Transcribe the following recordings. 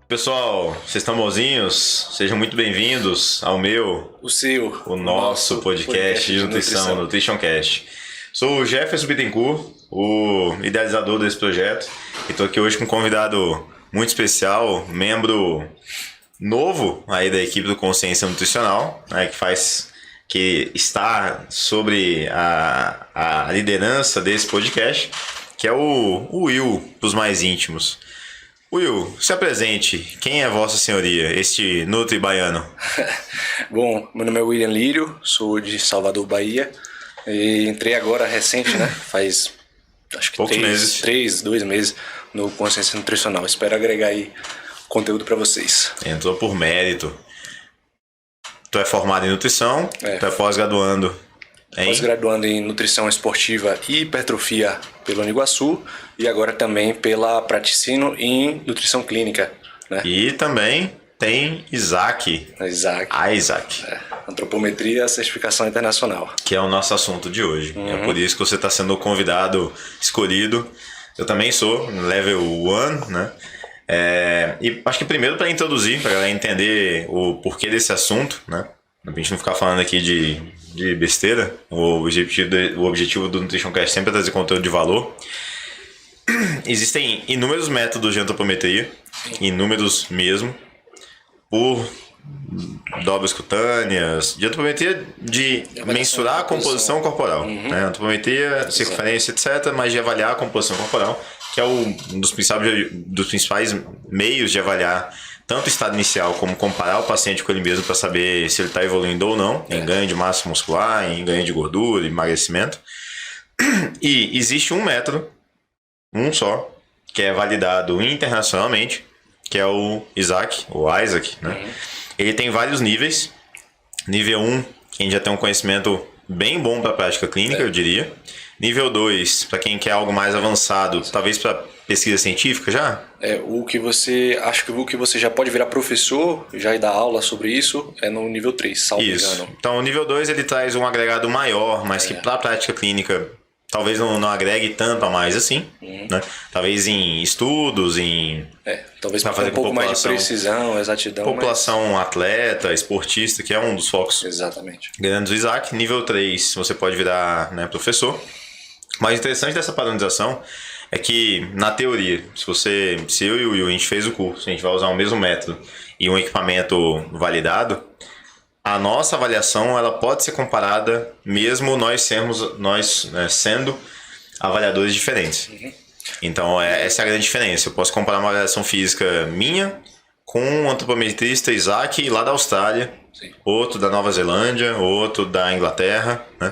Pessoal, vocês estão bonzinhos? Sejam muito bem-vindos ao o nosso podcast de nutrição, NutritionCast. Sou o Jefferson Bittencourt, o idealizador desse projeto, e estou aqui hoje com um convidado muito especial, membro novo aí da equipe do Consciência Nutricional, né, que está sobre a liderança desse podcast, que é o Will, para os mais íntimos. Will, se apresente. Quem é Vossa Senhoria, este Nutri baiano? Bom, meu nome é William Lírio, sou de Salvador, Bahia. E entrei agora recente, né? Faz acho que poucos meses. 2 meses no Consciência Nutricional. Espero agregar aí conteúdo para vocês. Entrou por mérito. Tu é formado em nutrição, tu é pós-graduando Pós-graduando em Nutrição Esportiva e Hipertrofia pelo Uniguaçu e agora também pela Praticino em Nutrição Clínica, né? E também tem Isaac. Isaac. Antropometria, certificação internacional. Que é o nosso assunto de hoje. É por isso que você está sendo o convidado escolhido. Eu também sou, level 1, né? E acho que primeiro para introduzir, para a galera entender o porquê desse assunto, né? Pra gente não ficar falando aqui de besteira. O objetivo do NutritionCast sempre é trazer conteúdo de valor. Existem inúmeros métodos de antropometria, inúmeros mesmo, por dobras cutâneas, de antropometria de mensurar a composição corporal. Né? Antropometria, circunferência, etc., mas de avaliar a composição corporal, que é um dos principais meios de avaliar tanto o estado inicial como comparar o paciente com ele mesmo para saber se ele está evoluindo ou não, em ganho de massa muscular, em ganho de gordura, emagrecimento. E existe um método, um só, que é validado internacionalmente, que é o Isaac, né? Ele tem vários níveis. Nível 1, quem já tem um conhecimento bem bom para a prática clínica, eu diria. Nível 2, para quem quer algo mais avançado, talvez para pesquisa científica já? Acho que o que você já pode virar professor, já dar aula sobre isso, é no nível 3, salvo engano. Então o nível 2 ele traz um agregado maior, mas que para a prática clínica talvez não agregue tanto a mais assim, né? Talvez em estudos, talvez para fazer um pouco mais de precisão, exatidão. População atleta, esportista, que é um dos focos grandes do Isaac. Nível 3 você pode virar, né, professor. Mas o interessante dessa padronização é que, na teoria, se eu e o Will, a gente fez o curso, a gente vai usar o mesmo método e um equipamento validado, a nossa avaliação ela pode ser comparada mesmo nós sendo avaliadores diferentes. Então, essa é a grande diferença. Eu posso comparar uma avaliação física minha com um antropometrista Isaac lá da Austrália, outro da Nova Zelândia, outro da Inglaterra, né?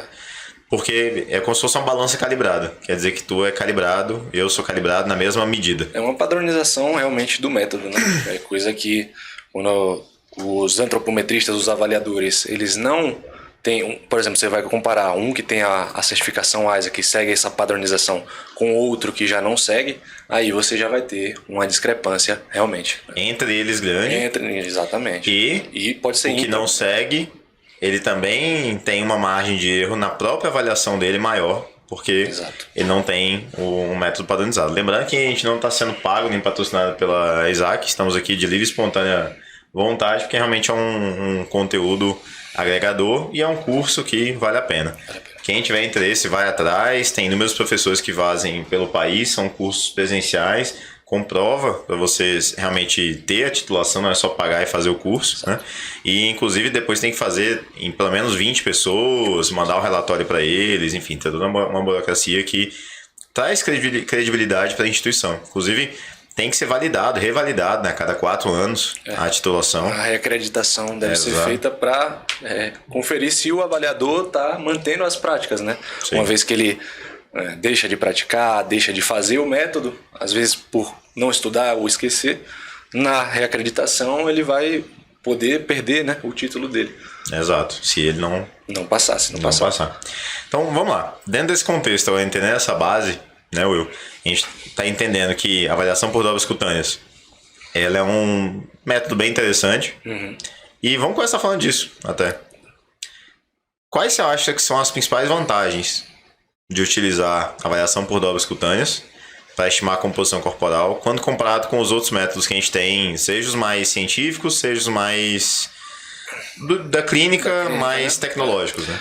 Porque é como se fosse uma balança calibrada. Quer dizer que tu é calibrado, eu sou calibrado na mesma medida. É uma padronização realmente do método, né? É coisa que quando os antropometristas, os avaliadores, eles não têm... Por exemplo, você vai comparar um que tem a certificação Isaac, que segue essa padronização, com outro que já não segue, aí você já vai ter uma discrepância realmente. Entre eles grande. Exatamente. E pode ser o que não segue... Ele também tem uma margem de erro na própria avaliação dele maior, porque ele não tem um método padronizado. Lembrando que a gente não está sendo pago nem patrocinado pela Isaac, estamos aqui de livre e espontânea vontade, porque realmente é um conteúdo agregador e é um curso que vale a pena. Quem tiver interesse vai atrás, tem inúmeros professores que fazem pelo país, são cursos presenciais, com prova para vocês realmente ter a titulação, não é só pagar e fazer o curso, né? E inclusive depois tem que fazer em pelo menos 20 pessoas, mandar o relatório para eles, enfim, tem toda uma burocracia que traz credibilidade para a instituição. Inclusive tem que ser validado, revalidado, né? A cada 4 anos a titulação. A reacreditação deve ser feita para conferir se o avaliador está mantendo as práticas, né? Uma vez que ele deixa de praticar, deixa de fazer o método, às vezes por não estudar ou esquecer, na reacreditação ele vai poder perder, né, o título dele. Exato, se ele não passar. Então vamos lá, dentro desse contexto, eu entender essa base, né, Will, a gente está entendendo que a avaliação por dobras cutâneas ela é um método bem interessante e vamos começar falando disso até. Quais você acha que são as principais vantagens de utilizar avaliação por dobras cutâneas para estimar a composição corporal, quando comparado com os outros métodos que a gente tem, seja os mais científicos, seja os mais da clínica, mais tecnológicos, né?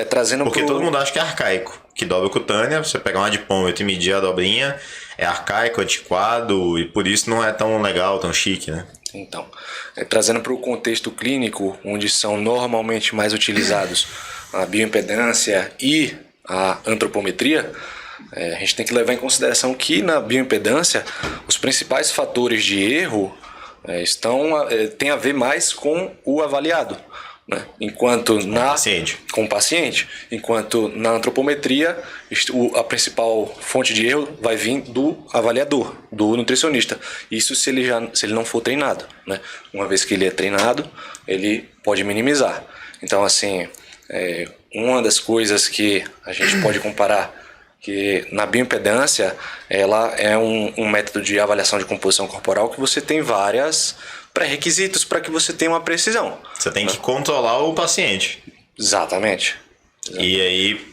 Trazendo porque todo mundo acha que é arcaico, que dobra cutânea, você pegar um adipômetro e medir a dobrinha, é arcaico, antiquado, e por isso não é tão legal, tão chique, né? Então, trazendo para o contexto clínico, onde são normalmente mais utilizados a bioimpedância e a antropometria, a gente tem que levar em consideração que na bioimpedância os principais fatores de erro têm a ver mais com o avaliado, né? Enquanto com o paciente, enquanto na antropometria a principal fonte de erro vai vir do avaliador, do nutricionista. Isso se ele não for treinado, né? Uma vez que ele é treinado, ele pode minimizar. Então, assim, uma das coisas que a gente pode comparar, que na bioimpedância ela é um método de avaliação de composição corporal que você tem vários pré-requisitos para que você tenha uma precisão. Você tem que controlar o paciente. Exatamente. E aí,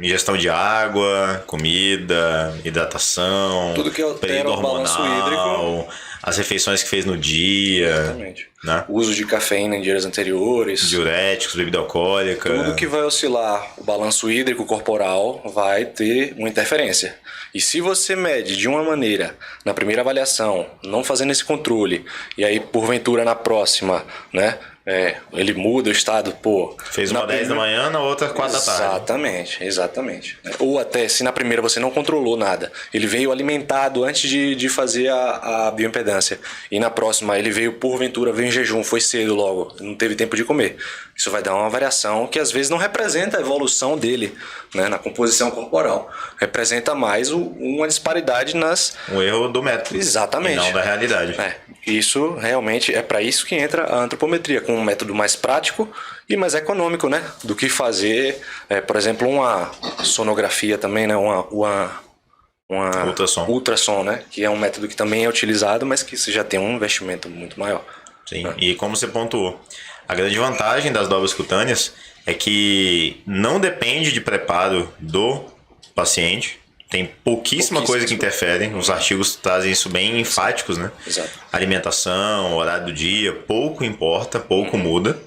ingestão de água, comida, hidratação, tudo que altera o balanço hídrico, as refeições que fez no dia. Exatamente. Né? O uso de cafeína em dias anteriores. Diuréticos, bebida alcoólica. Tudo que vai oscilar o balanço hídrico corporal vai ter uma interferência. E se você mede de uma maneira na primeira avaliação, não fazendo esse controle, e aí porventura na próxima, né, ele muda o estado, fez uma 10 da manhã, na outra 4 da tarde. Exatamente. Ou até se na primeira você não controlou nada, ele veio alimentado antes de fazer a bioimpedância, e na próxima ele veio em jejum, foi cedo logo, não teve tempo de comer. Isso vai dar uma variação que às vezes não representa a evolução dele, né, na composição corporal. Representa mais uma disparidade um erro do método. Exatamente. E não da realidade. Isso realmente é para isso que entra a antropometria, com um método mais prático e mais econômico, né, do que fazer, por exemplo, uma sonografia também, né, uma ultrassom, né, que é um método que também é utilizado, mas que já tem um investimento muito maior. Sim, e como você pontuou, a grande vantagem das dobras cutâneas é que não depende de preparo do paciente. Tem pouquíssima coisa que interfere. Os artigos trazem isso bem enfáticos, né? Exato. Alimentação, horário do dia, pouco importa, pouco muda.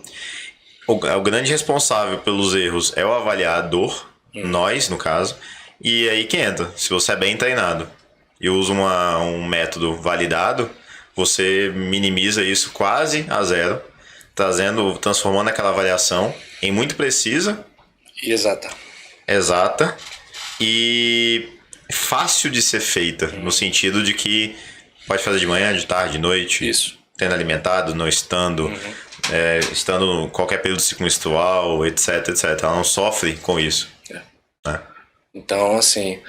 O grande responsável pelos erros é o avaliador, nós, no caso. E aí que entra. Se você é bem treinado e usa um método validado, você minimiza isso quase a zero, transformando aquela avaliação em muito precisa e exata e fácil de ser feita, no sentido de que pode fazer de manhã, de tarde, de noite, isso, tendo alimentado, não estando, estando em qualquer período ciclo menstrual, etc, etc. Ela não sofre com isso. Né? Então, assim,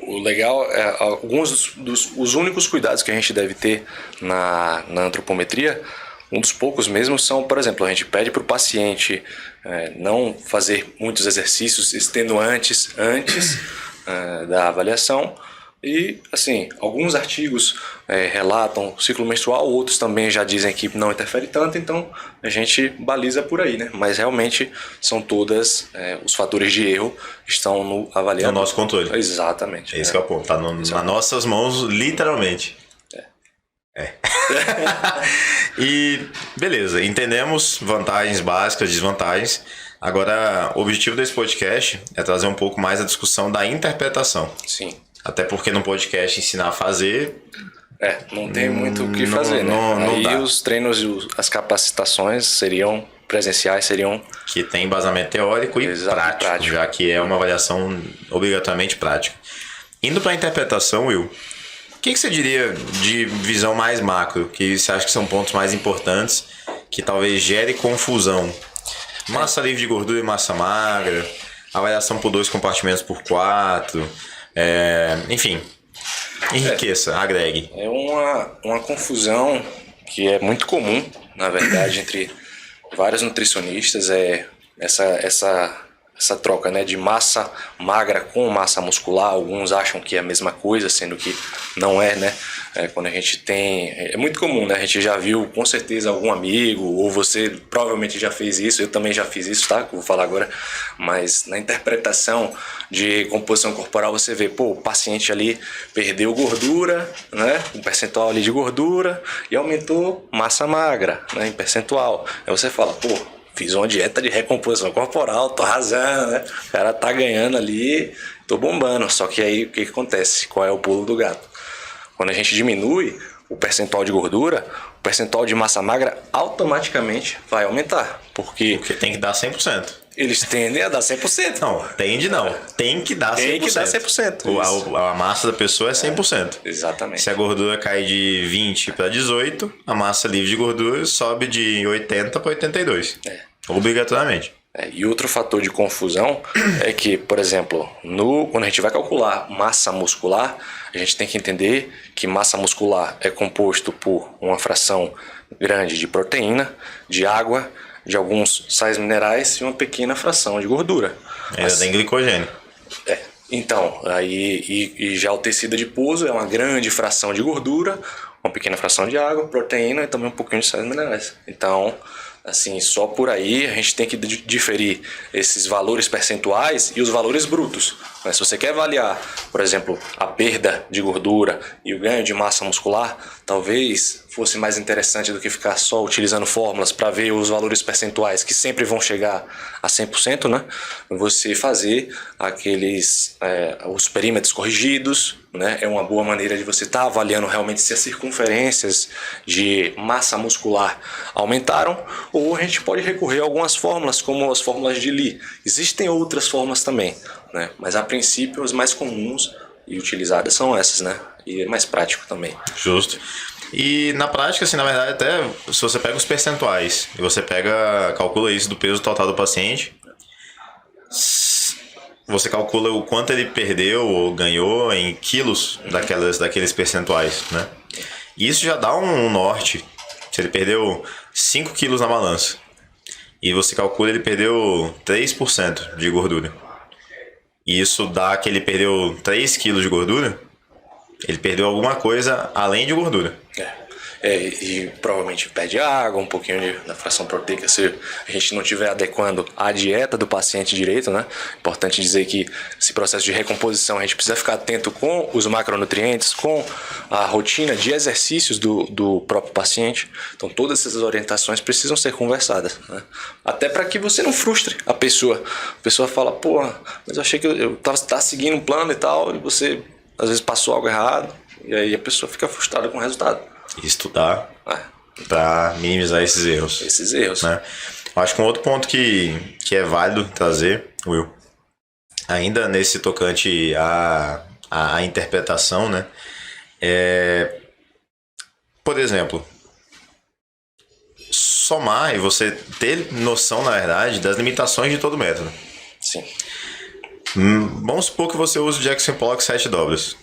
o legal é alguns dos únicos cuidados que a gente deve ter na antropometria. Um dos poucos mesmo são, por exemplo, a gente pede para o paciente não fazer muitos exercícios extenuantes antes da avaliação. E, assim, alguns artigos relatam ciclo menstrual, outros também já dizem que não interfere tanto, então a gente baliza por aí, né? Mas realmente são todas, os fatores de erro estão no avaliador. No nosso controle. Exatamente. É isso que é o ponto, tá nas nossas mãos, literalmente. E beleza, entendemos vantagens básicas, desvantagens. Agora, o objetivo desse podcast é trazer um pouco mais a discussão da interpretação. Sim. Até porque no podcast ensinar a fazer... não tem muito o que fazer, né? Aí dá. Os treinos e as capacitações seriam presenciais, que tem embasamento teórico e prático, já que é uma avaliação obrigatoriamente prática. Indo para a interpretação, Will, o que você diria de visão mais macro, que você acha que são pontos mais importantes, que talvez gere confusão? Massa livre de gordura e massa magra, avaliação por 2 compartimentos por 4, enfim, enriqueça, agregue. É uma confusão que é muito comum, na verdade, entre vários nutricionistas, essa essa troca, né, de massa magra com massa muscular. Alguns acham que é a mesma coisa, sendo que não é, né? Quando a gente tem... É muito comum, né? A gente já viu, com certeza, algum amigo, ou você provavelmente já fez isso, eu também já fiz isso, tá? Que eu vou falar agora. Mas na interpretação de composição corporal, você vê, pô, o paciente ali perdeu gordura, né? Um percentual ali de gordura e aumentou massa magra, né? Em percentual. Aí você fala, pô, fiz uma dieta de recomposição corporal, tô arrasando, né? O cara tá ganhando ali, tô bombando. Só que aí o que acontece? Qual é o pulo do gato? Quando a gente diminui o percentual de gordura, o percentual de massa magra automaticamente vai aumentar. Porque tem que dar 100%. Eles tendem a dar 100%. Não, tende não. Tem que dar 100%. Tem que dar 100%. A massa da pessoa é 100%. Exatamente. Se a gordura cai de 20 para 18, a massa livre de gordura sobe de 80 para 82. Obrigatoriamente. E outro fator de confusão é que, por exemplo, quando a gente vai calcular massa muscular, a gente tem que entender que massa muscular é composto por uma fração grande de proteína, de água, de alguns sais minerais e uma pequena fração de gordura. Ainda tem glicogênio. Então, aí já o tecido adiposo é uma grande fração de gordura, uma pequena fração de água, proteína e também um pouquinho de sais minerais. Então, assim, só por aí a gente tem que diferir esses valores percentuais e os valores brutos. Mas se você quer avaliar, por exemplo, a perda de gordura e o ganho de massa muscular, talvez fosse mais interessante do que ficar só utilizando fórmulas para ver os valores percentuais que sempre vão chegar a 100%, né? Você fazer os perímetros corrigidos, né? É uma boa maneira de você estar avaliando realmente se as circunferências de massa muscular aumentaram, ou a gente pode recorrer a algumas fórmulas, como as fórmulas de Lee. Existem outras fórmulas também, né? Mas a princípio as mais comuns e utilizadas são essas, né? E é mais prático também. Justo. E na prática, assim, na verdade, até se você pega os percentuais e você calcula isso do peso total do paciente, você calcula o quanto ele perdeu ou ganhou em quilos daqueles percentuais, né? E isso já dá um norte. Se ele perdeu 5 quilos na balança e você calcula ele perdeu 3% de gordura, e isso dá que ele perdeu 3 quilos de gordura, ele perdeu alguma coisa além de gordura. E provavelmente perde água, um pouquinho da fração proteica, se a gente não estiver adequando a dieta do paciente direito, né? Importante dizer que esse processo de recomposição a gente precisa ficar atento com os macronutrientes, com a rotina de exercícios do próprio paciente. Então todas essas orientações precisam ser conversadas, né? Até para que você não frustre a pessoa. A pessoa fala, pô, mas eu achei que eu tava seguindo um plano e tal, e você às vezes passou algo errado, e aí a pessoa fica frustrada com o resultado. Estudar para minimizar esses erros. Né? Eu acho que um outro ponto que é válido trazer, Will, ainda nesse tocante à interpretação, né? Por exemplo, somar e você ter noção, na verdade, das limitações de todo método. Sim. Vamos supor que você use o Jackson Pollock 7 dobras.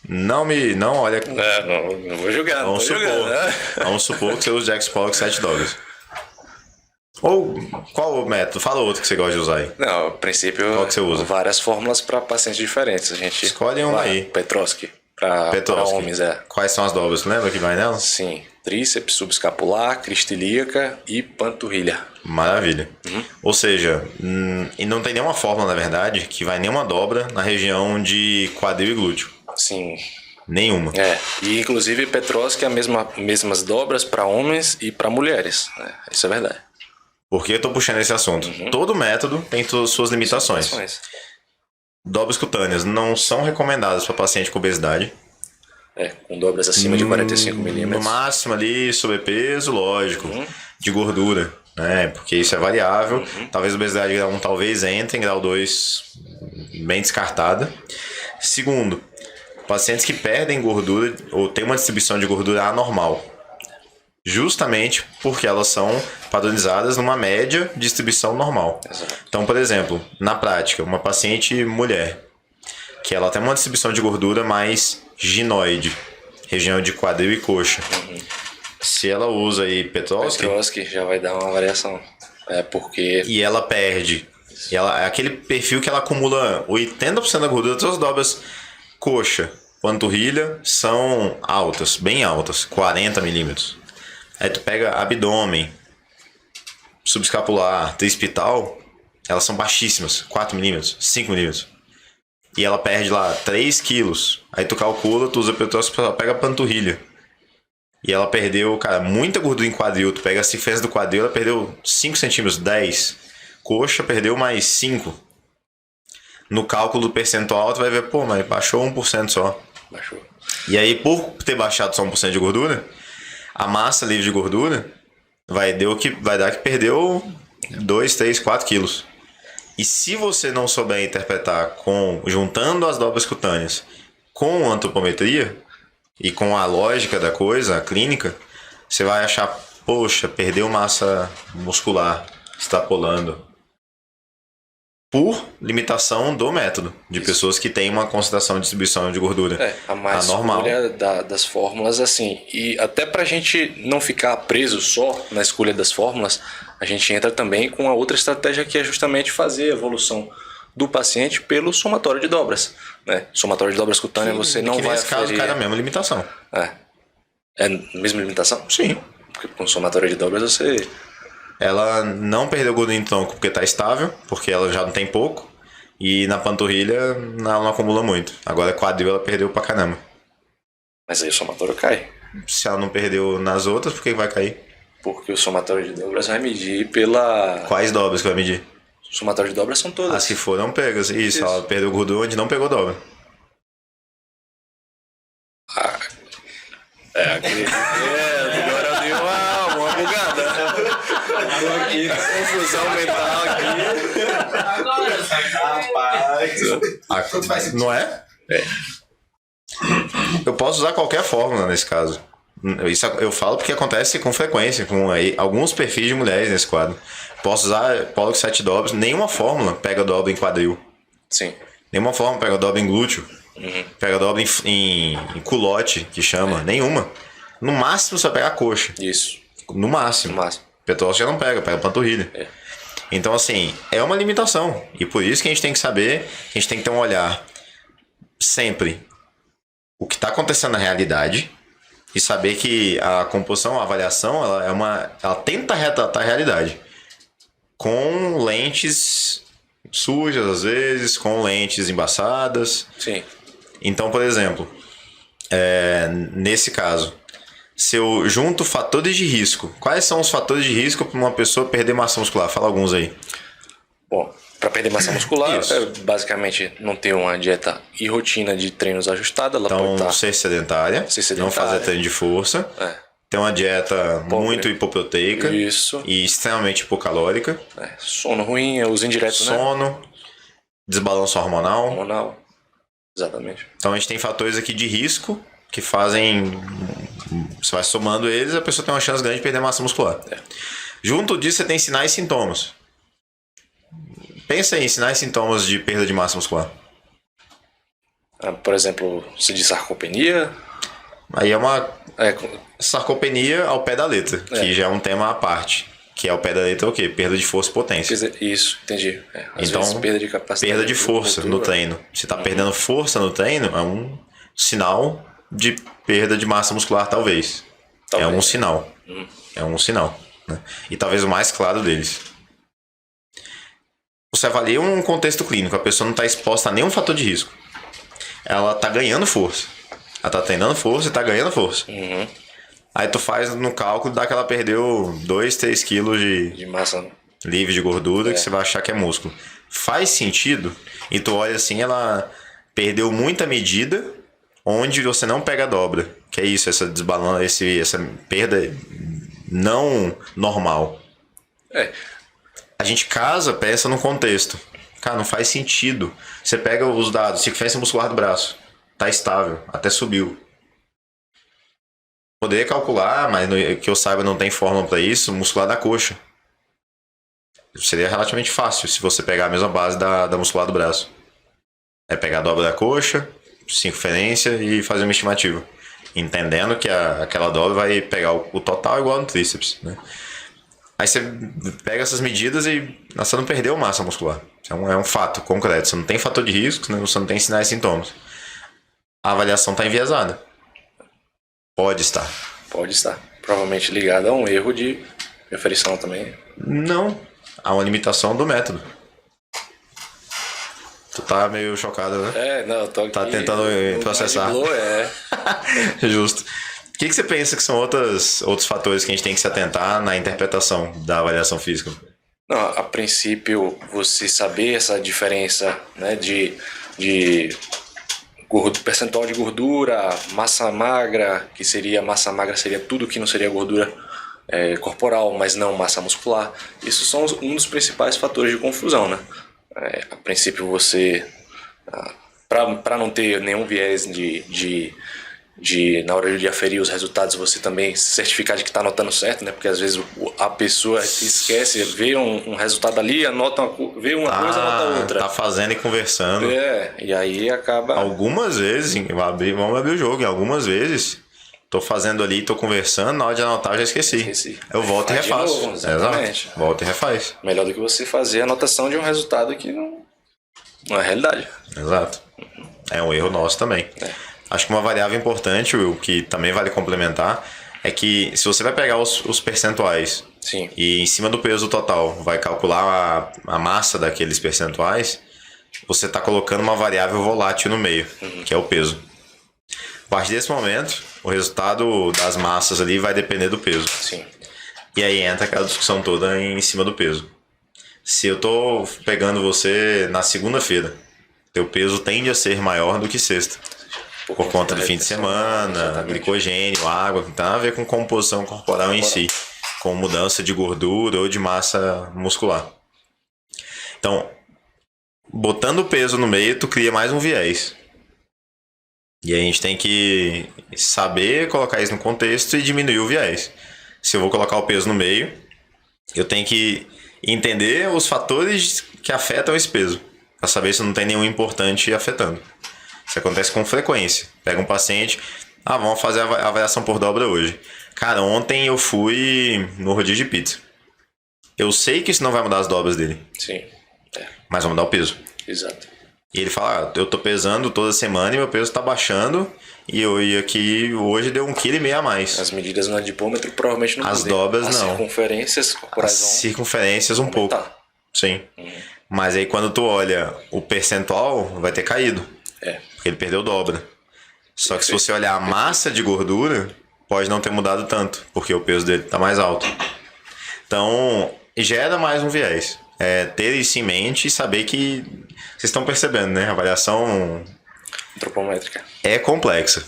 Não olha. Não vou julgar. Vamos supor que você usa o Jackson Pollock 7 dobras. Ou qual o método? Fala outro que você gosta de usar aí. Não, a princípio, qual que você usa? Várias fórmulas para pacientes diferentes. A gente escolhe uma aí. Petrovsky para homens, Quais são as dobras? Lembra que vai nela? Sim. Tríceps, subescapular, crista ilíaca e panturrilha. Maravilha. Ou seja, e não tem nenhuma fórmula, na verdade, que vai nenhuma dobra na região de quadril e glúteo. Sim. Nenhuma. E inclusive Petrovsky é as mesmas dobras para homens e para mulheres. Isso é verdade. Por que eu tô puxando esse assunto? Todo método tem suas limitações. Dobras cutâneas não são recomendadas para paciente com obesidade. Com dobras acima de 45 milímetros. No máximo ali, sobrepeso, lógico, de gordura, né? Porque isso é variável. Talvez obesidade grau 1 talvez entre, em grau 2 bem descartada. Segundo, pacientes que perdem gordura ou têm uma distribuição de gordura anormal. Justamente porque elas são padronizadas numa média de distribuição normal. Exato. Então, por exemplo, na prática, uma paciente mulher que ela tem uma distribuição de gordura mais ginoide, região de quadril e coxa. Se ela usa aí Petrovsky já vai dar uma variação. Porque... E ela perde E ela é aquele perfil que ela acumula 80% da gordura das suas dobras. Coxa, panturrilha são altas, bem altas, 40 milímetros. Aí tu pega abdômen, subescapular, trispital, elas são baixíssimas, 4 milímetros, 5 milímetros. E ela perde lá 3 quilos. Aí tu calcula, tu usa petróleo, pega a panturrilha. E ela perdeu, cara, muita gordura em quadril. Tu pega a circunferência do quadril, ela perdeu 5 centímetros, 10. Coxa perdeu mais 5. No cálculo do percentual, tu vai ver, pô, mas baixou 1% só. Baixou. E aí, por ter baixado só 1% de gordura, a massa livre de gordura vai dar que perdeu 2, 3, 4 quilos. E se você não souber interpretar juntando as dobras cutâneas com antropometria e com a lógica da coisa, a clínica, você vai achar, poxa, perdeu massa muscular, extrapolando. Por limitação do método, de pessoas que têm uma concentração de distribuição de gordura a mais anormal. Escolha das fórmulas, assim. E até pra gente não ficar preso só na escolha das fórmulas, a gente entra também com a outra estratégia que é justamente fazer a evolução do paciente pelo somatório de dobras. Né? Somatório de dobras cutâneas você não vai nesse caso aferir... cai na mesma limitação. É a mesma limitação? Sim. Porque com somatório de dobras você... Ela não perdeu gordura em tronco porque está estável, porque ela já não tem pouco. E na panturrilha ela não acumula muito. Agora quadril ela perdeu pra caramba. Mas aí o somatório cai. Se ela não perdeu nas outras, por que vai cair? Porque o somatório de dobras vai medir pela... Quais dobras que vai medir? O somatório de dobras são todas. As que foram pegas. Isso, ela perdeu gordura onde não pegou dobra. Agora deu uma bugada. Deu aqui, confusão mental aqui. Rapaz. Não é? Eu posso usar qualquer fórmula nesse caso. Isso eu falo porque acontece com frequência, com alguns perfis de mulheres nesse quadro. Posso usar Pollock 7 dobras, nenhuma fórmula pega dobra em quadril. Sim. Nenhuma fórmula pega dobra em glúteo. Pega dobra em culote, que chama. Nenhuma. No máximo você vai pegar a coxa. Isso. No máximo. Petróleo já não pega panturrilha. Então, assim, é uma limitação. E por isso que a gente tem que saber, a gente tem que ter um olhar sempre o que está acontecendo na realidade e saber que a composição, a avaliação, ela tenta retratar a realidade. Com lentes sujas, às vezes, com lentes embaçadas. Sim. Então, por exemplo, nesse caso, se eu junto fatores de risco, quais são os fatores de risco para uma pessoa perder massa muscular? Fala alguns aí. Bom, para perder massa muscular, basicamente não ter uma dieta e rotina de treinos ajustada. Ela então, pode ser sedentária, não fazer treino de força, ter uma dieta muito hipoproteica e extremamente hipocalórica. Sono ruim, os indiretos, sono, desbalanço hormonal. Exatamente. Então a gente tem fatores aqui de risco que fazem... Você vai somando eles, a pessoa tem uma chance grande de perder massa muscular. Junto disso, você tem sinais e sintomas. Pensa aí em sinais e sintomas de perda de massa muscular. Por exemplo, se de sarcopenia. Aí é uma sarcopenia ao pé da letra, que já é um tema à parte. Que é ao pé da letra o quê? Perda de força e potência. Isso, entendi. Então, vezes, perda de capacidade. Perda de força no treino. Se está perdendo força no treino, é um sinal de perda de massa muscular, talvez. É um sinal. É um sinal. Né? E talvez o mais claro deles. Você avalia um contexto clínico, a pessoa não está exposta a nenhum fator de risco. Ela está ganhando força. Ela está treinando força e está ganhando força. Aí tu faz no cálculo, dá que ela perdeu 2, 3 quilos de massa livre de gordura, que você vai achar que é músculo. Faz sentido? E tu olha assim, ela perdeu muita medida onde você não pega a dobra. Que é isso, essa desbalança, essa perda não normal. A gente pensa no contexto. Cara, não faz sentido. Você pega os dados, circunferência muscular do braço. Tá estável, até subiu. Poderia calcular, mas que eu saiba não tem fórmula para isso, muscular da coxa. Seria relativamente fácil se você pegar a mesma base da muscular do braço. É pegar a dobra da coxa, circunferência e fazer uma estimativa. Entendendo que aquela dobra vai pegar o total igual no tríceps. Né? Aí você pega essas medidas e você não perdeu massa muscular. Isso é um fato concreto. Você não tem fator de risco, né? Você não tem sinais e sintomas. A avaliação está enviesada. Pode estar. Pode estar. Provavelmente ligado a um erro de referição também. Não. Há uma limitação do método. Tu tá meio chocado, né? Não, eu tô aqui. Tá tentando processar. Blow, Justo. O que você pensa que são outros fatores que a gente tem que se atentar na interpretação da avaliação física? Não, a princípio, você saber essa diferença, né, de percentual de gordura, massa magra, massa magra seria tudo que não seria gordura corporal, mas não massa muscular. Isso são um dos principais fatores de confusão, né? A princípio, você, para não ter nenhum viés na hora de aferir os resultados, você também se certificar de que está anotando certo, né? Porque às vezes a pessoa esquece, vê um resultado ali, vê uma coisa, anota outra. Tá fazendo e conversando. E aí acaba... Algumas vezes, vamos abrir o jogo, algumas vezes, tô fazendo ali, tô conversando, na hora de anotar eu já esqueci. Eu volto e refaço. Novo, exatamente. Exato. Volta e refaz. Melhor do que você fazer a anotação de um resultado que não é realidade. Exato. É um erro nosso também. Acho que uma variável importante, Will, que também vale complementar, é que se você vai pegar os percentuais Sim. e em cima do peso total vai calcular a massa daqueles percentuais, você está colocando uma variável volátil no meio, que é o peso. A partir desse momento, o resultado das massas ali vai depender do peso. Sim. E aí entra aquela discussão toda em cima do peso. Se eu tô pegando você na segunda-feira, teu peso tende a ser maior do que sexta. Por conta do fim de semana, glicogênio, água, não tem nada a ver com composição corporal em si, com mudança de gordura ou de massa muscular. Então, botando o peso no meio, tu cria mais um viés. E aí a gente tem que saber colocar isso no contexto e diminuir o viés. Se eu vou colocar o peso no meio, eu tenho que entender os fatores que afetam esse peso, para saber se não tem nenhum importante afetando. Isso acontece com frequência. Pega um paciente, vamos fazer a avaliação por dobra hoje. Cara, ontem eu fui no rodízio de pizza. Eu sei que isso não vai mudar as dobras dele. Sim. Mas vai mudar o peso. Exato. E ele fala, eu tô pesando toda semana e meu peso tá baixando. E eu ia aqui, hoje deu 1,5 kg a mais. As medidas no adipômetro provavelmente não As mudem. dobras As não. Circunferências corporais As circunferências um aumentar. pouco. Sim. Mas aí quando tu olha o percentual, vai ter caído. Porque ele perdeu dobra. Só que se você olhar a massa de gordura, pode não ter mudado tanto, porque o peso dele está mais alto. Então, gera mais um viés. Ter isso em mente e saber que... Vocês estão percebendo, né? A avaliação antropométrica é complexa.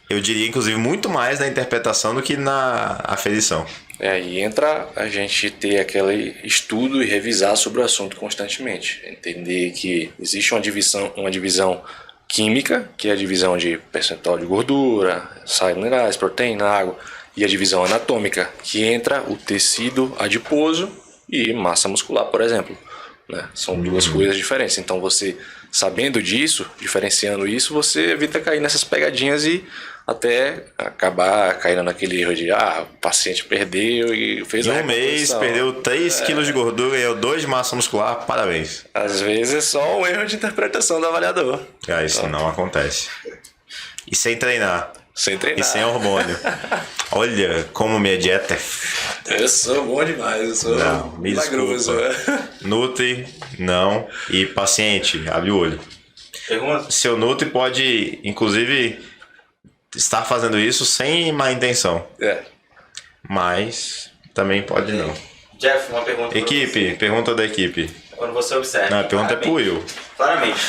Eu diria, inclusive, muito mais na interpretação do que na aferição. Aí entra a gente ter aquele estudo e revisar sobre o assunto constantemente. Entender que existe uma divisão química, que é a divisão de percentual de gordura, sais minerais, proteína, água, e a divisão anatômica, que entra o tecido adiposo e massa muscular, por exemplo. Né? São duas coisas diferentes. Então, você sabendo disso, diferenciando isso, você evita cair nessas pegadinhas e até acabar caindo naquele erro de o paciente perdeu e fez em um mês perdeu 3 kg de gordura e ganhou 2 de massa muscular, parabéns. Às vezes é só um erro de interpretação do avaliador. Isso não acontece. E sem treinar. Sem treinar. E sem hormônio. Olha como minha dieta Eu sou bom demais, eu sou milagroso. Nutri, não. E paciente, abre o olho. Seu Nutri pode, inclusive, estar fazendo isso sem má intenção. Mas também pode não. Jeff, uma pergunta. Equipe, pergunta da equipe. Quando você observa. Não, a pergunta é pro Will. Claramente.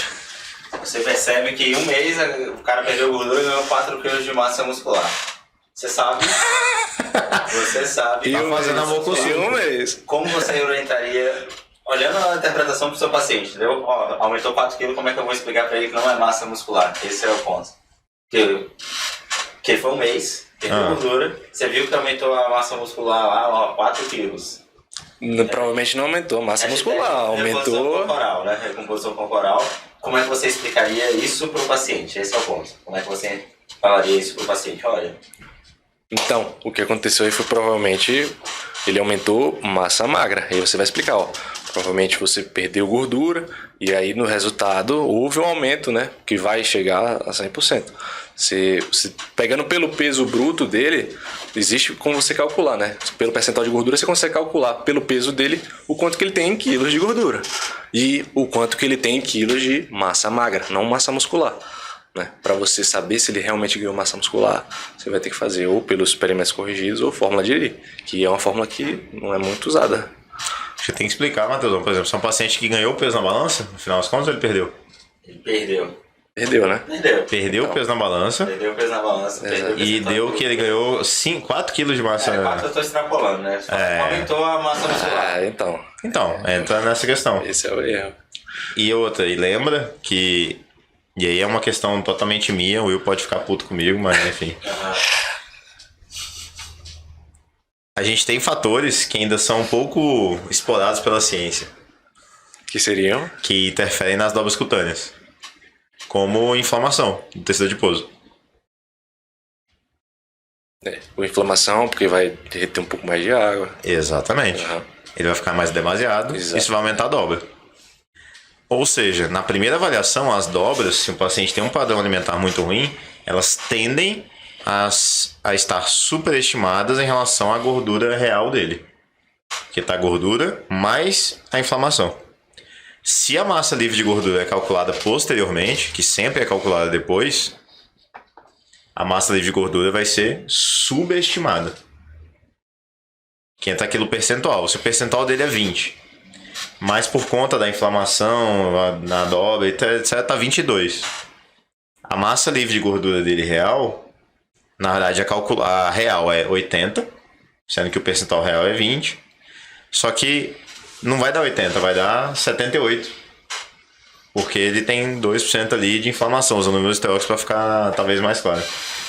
Você percebe que em um mês o cara perdeu gordura e ganhou 4 kg de massa muscular. Você sabe. Você sabe. Tá fazendo amor com um mês. Como você orientaria, olhando a interpretação pro seu paciente, entendeu? Aumentou 4 kg, como é que eu vou explicar pra ele que não é massa muscular? Esse é o ponto. Que foi um mês, perdeu gordura, você viu que aumentou a massa muscular lá, 4 quilos. Provavelmente não aumentou a massa muscular, aumentou... Corporal, né? Recomposição corporal. Como é que você explicaria isso pro paciente? Esse é o ponto. Como é que você falaria isso pro paciente? Olha... Então, o que aconteceu aí foi provavelmente ele aumentou massa magra. Aí você vai explicar, ó. Provavelmente você perdeu gordura e aí no resultado houve um aumento, né? Que vai chegar a 100%. Se pegando pelo peso bruto dele, existe como você calcular, né? Pelo percentual de gordura você consegue calcular pelo peso dele o quanto que ele tem em quilos de gordura e o quanto que ele tem em quilos de massa magra, não massa muscular. Né? Para você saber se ele realmente ganhou massa muscular, você vai ter que fazer ou pelos experimentos corrigidos ou fórmula de Lee, que é uma fórmula que não é muito usada. Você tem que explicar, Matheus. Por exemplo, se é um paciente que ganhou peso na balança, no final das contas ele perdeu. Ele perdeu. Perdeu, né? Perdeu o peso na balança. Perdeu o peso na balança. E deu que ele ganhou 4 kg de massa. 4 eu tô extrapolando, né? Aumentou a massa muscular. Então, entra nessa questão. Esse é o erro. E outra, e lembra que... E aí é uma questão totalmente minha, o Will pode ficar puto comigo, mas enfim. A gente tem fatores que ainda são um pouco explorados pela ciência. Que seriam? Que interferem nas dobras cutâneas. Como inflamação do tecido adiposo. Ou inflamação, porque vai derreter um pouco mais de água. Exatamente. Ele vai ficar mais demasiado, isso vai aumentar a dobra. Ou seja, na primeira avaliação, as dobras, se o paciente tem um padrão alimentar muito ruim, elas tendem a estar superestimadas em relação à gordura real dele. Que está a gordura mais a inflamação. Se a massa livre de gordura é calculada posteriormente, que sempre é calculada depois, a massa livre de gordura vai ser subestimada. Que entra aquilo percentual. Se o percentual dele é 20, mas por conta da inflamação, na dobra, etc., tá 22. A massa livre de gordura dele real, na verdade a real é 80, sendo que o percentual real é 20. Só que não vai dar 80, vai dar 78. Porque ele tem 2% ali de inflamação, usando números teóricos para ficar talvez mais claro.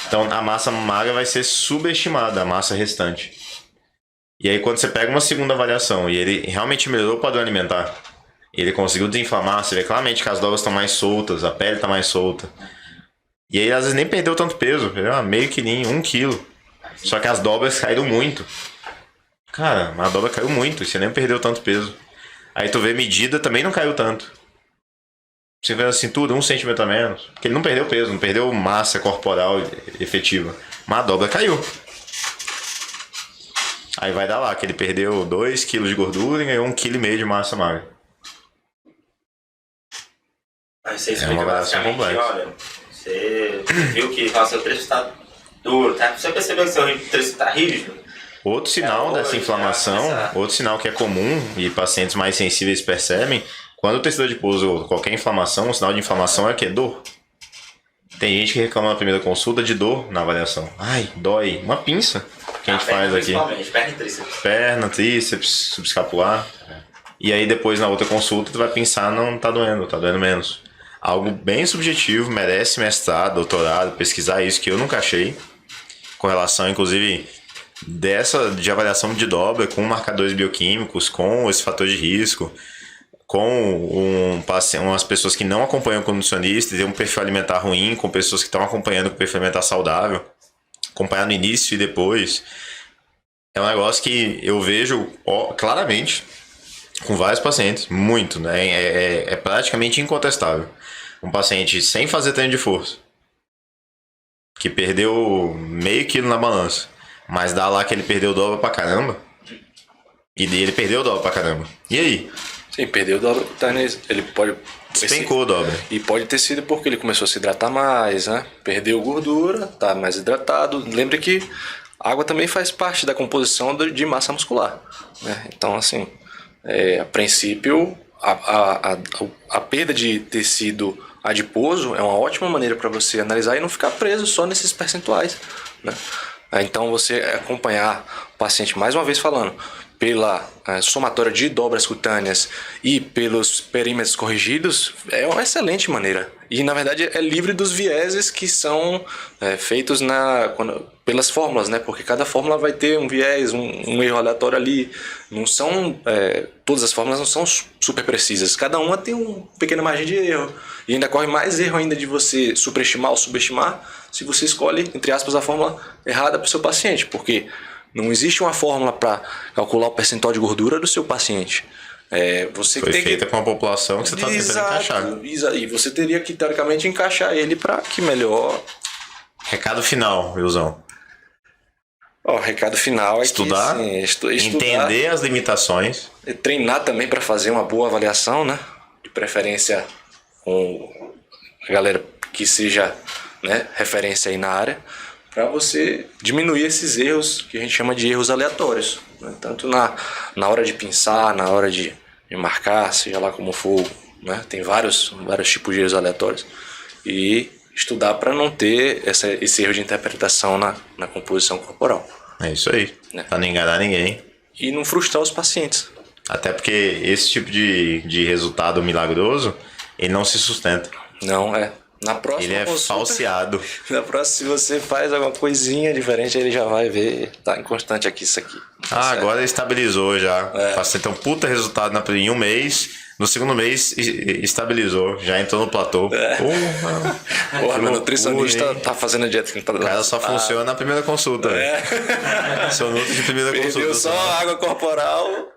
Então a massa magra vai ser subestimada, a massa restante. E aí quando você pega uma segunda avaliação e ele realmente melhorou o padrão alimentar, ele conseguiu desinflamar, você vê claramente que as dobras estão mais soltas, a pele está mais solta. E aí às vezes nem perdeu tanto peso, meio quilinho, 1 quilo. Só que as dobras caíram muito. Cara, a dobra caiu muito, você nem perdeu tanto peso. Aí tu vê medida também não caiu tanto. Você vê a cintura 1 centímetro a menos. Porque ele não perdeu peso, não perdeu massa corporal efetiva. Mas a dobra caiu. Aí vai dar lá que ele perdeu 2 kg de gordura e ganhou 1,5 kg de massa magra. Aí você explica basicamente, olha, você viu que seu trecho está duro, tá? Você percebeu que seu trecho está rígido? Outro sinal dessa inflamação, outro sinal que é comum e pacientes mais sensíveis percebem, quando o tecido adiposo ou qualquer inflamação, o sinal de inflamação é o quê? Dor. Tem gente que reclama na primeira consulta de dor na avaliação. Ai, dói. Uma pinça que a gente faz aqui. Perna e tríceps. Perna, tríceps, subescapular. E aí depois na outra consulta tu vai pensar, não tá doendo menos. Algo bem subjetivo, merece mestrado, doutorado, pesquisar isso que eu nunca achei. Com relação, inclusive, de avaliação de dobra com marcadores bioquímicos, com esse fator de risco, com umas pessoas que não acompanham o condicionista e tem um perfil alimentar ruim, com pessoas que estão acompanhando com perfil alimentar saudável, acompanhar no início e depois. É um negócio que eu vejo claramente com vários pacientes, muito, né? É praticamente incontestável. Um paciente sem fazer treino de força, que perdeu meio quilo na balança, mas dá lá que ele perdeu dobra pra caramba. E ele perdeu dobra pra caramba. E aí? Sim, perdeu dobra cutânea. Ele pode... Despencou dobra. E pode ter sido porque ele começou a se hidratar mais, né? Perdeu gordura, tá mais hidratado. Lembre que água também faz parte da composição de massa muscular, né? Então, assim, a princípio, a perda de tecido adiposo é uma ótima maneira para você analisar e não ficar preso só nesses percentuais, né? Então, você acompanhar o paciente, mais uma vez falando, pela somatória de dobras cutâneas e pelos perímetros corrigidos é uma excelente maneira. E na verdade é livre dos vieses que são feitos pelas fórmulas, né? Porque cada fórmula vai ter um viés, um erro aleatório ali. Não são todas as fórmulas não são super precisas. Cada uma tem uma pequena margem de erro. E ainda corre mais erro ainda de você superestimar ou subestimar se você escolhe, entre aspas, a fórmula errada para o seu paciente. Porque não existe uma fórmula para calcular o percentual de gordura do seu paciente. Você Foi tem feita com a população que você está tentando encaixar. E você teria que, teoricamente, encaixar ele para que melhor... Recado final, Wilson. O recado final é estudar, que, assim, entender as limitações. Treinar também para fazer uma boa avaliação, né? De preferência com a galera que seja, né, referência aí na área, para você diminuir esses erros que a gente chama de erros aleatórios, né? Tanto na hora de pensar, na hora de marcar, seja lá como for, né? Tem vários tipos de erros aleatórios, e estudar para não ter esse erro de interpretação na composição corporal. É isso aí, para não enganar ninguém. E não frustrar os pacientes. Até porque esse tipo de resultado milagroso, ele não se sustenta. Não, na próxima ele é consulta, falseado. Na próxima, se você faz alguma coisinha diferente, ele já vai ver, tá inconstante aqui isso aqui. Agora estabilizou já. Passei então um puta resultado em um mês. No segundo mês estabilizou, já entrou no platô. Porra, meu nutricionista tá fazendo a dieta que não tá dando. O cara só funciona na primeira consulta. Seu nutri de primeira consulta. Perdeu só a água corporal.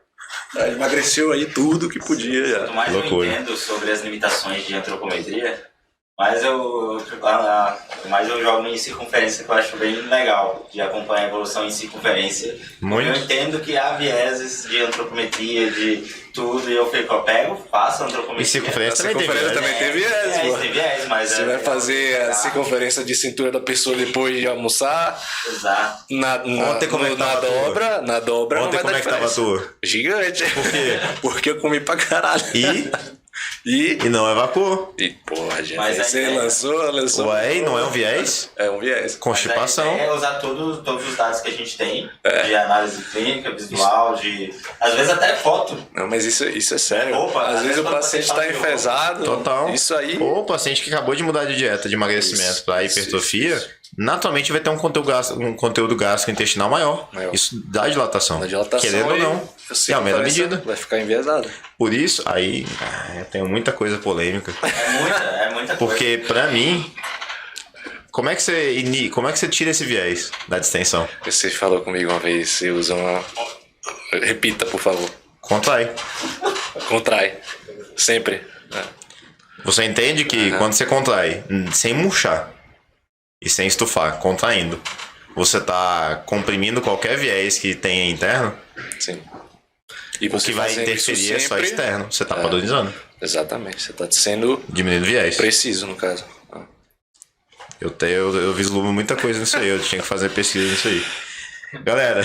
Emagreceu aí tudo que podia já. Quanto mais eu entendo sobre as limitações de antropometria, mas eu jogo em circunferência, que eu acho bem legal de acompanhar a evolução em circunferência. Muito. Eu entendo que há vieses de antropometria, de tudo, e eu faço antropometria. E circunferência também tem viés. Tem viés, mas você vai fazer a circunferência de cintura da pessoa depois de almoçar. Exato. Na dobra Ontem como é que tava a tua? Gigante. Por quê? Porque eu comi pra caralho. E não evacuou. E porra, gente. Mas você lançou. Ué, não é um viés? É um viés. Constipação. É usar todos os dados que a gente tem, de análise clínica, visual, às vezes até foto. Não, mas isso é sério. Às vezes o paciente está enfesado. Total. Isso aí. Ou o paciente que acabou de mudar de dieta de emagrecimento para hipertrofia, naturalmente vai ter um conteúdo gastrointestinal maior. Isso dá dilatação. Querendo ou não. E aumenta a medida. Vai ficar enviesado. Por isso, aí eu tenho muita coisa polêmica. É muita coisa. Porque pra mim, como é que você tira esse viés da distensão? Você falou comigo uma vez, você usa uma... Repita, por favor. Contrai. Contrai. Sempre. Você entende que quando você contrai, sem murchar e sem estufar, contraindo, você tá comprimindo qualquer viés que tenha interno? Sim. E o que vai interferir é só externo. Você tá padronizando. Exatamente. Você tá sendo... diminuindo viés. Preciso, no caso. Eu vislumbro muita coisa nisso aí. Eu tinha que fazer pesquisa nisso aí. Galera,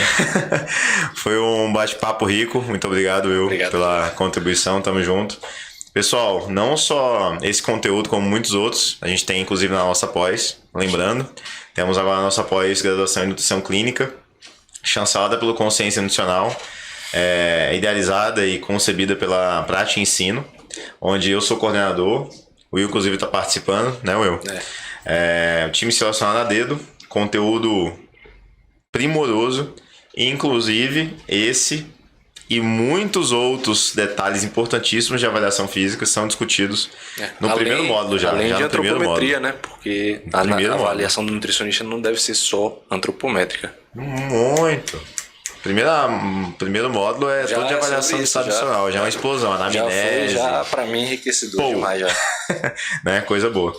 foi um bate-papo rico. Muito obrigado, Will, pela contribuição. Tamo junto. Pessoal, não só esse conteúdo, como muitos outros, a gente tem inclusive na nossa pós. Lembrando, temos agora a nossa pós-graduação em Nutrição Clínica, chancelada pelo Consciência Nutricional, idealizada e concebida pela Prática e Ensino, onde eu sou coordenador. O Will, inclusive, está participando, né, Will? O time selecionado a dedo, conteúdo primoroso, inclusive esse e muitos outros detalhes importantíssimos de avaliação física são discutidos no primeiro módulo já. Além já de no antropometria, né? Porque a avaliação do nutricionista não deve ser só antropométrica. Muito. Primeiro módulo é todo de avaliação do estado nutricional. Já é uma explosão, anamnese. Já pra mim, enriquecedor demais já. Né? Coisa boa.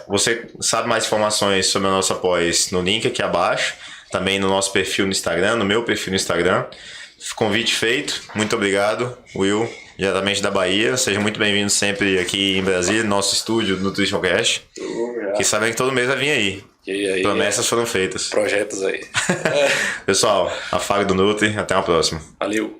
Você sabe mais informações sobre a nossa pós no link aqui abaixo. Também no nosso perfil no Instagram, no meu perfil no Instagram. Convite feito. Muito obrigado, Will, diretamente da Bahia. Seja muito bem-vindo sempre aqui em Brasília, no nosso estúdio do Nutrition Cast. Que sabem que todo mês vai vir aí. Promessas foram feitas. Projetos aí. Pessoal, afago do Nutri. Até uma próxima. Valeu.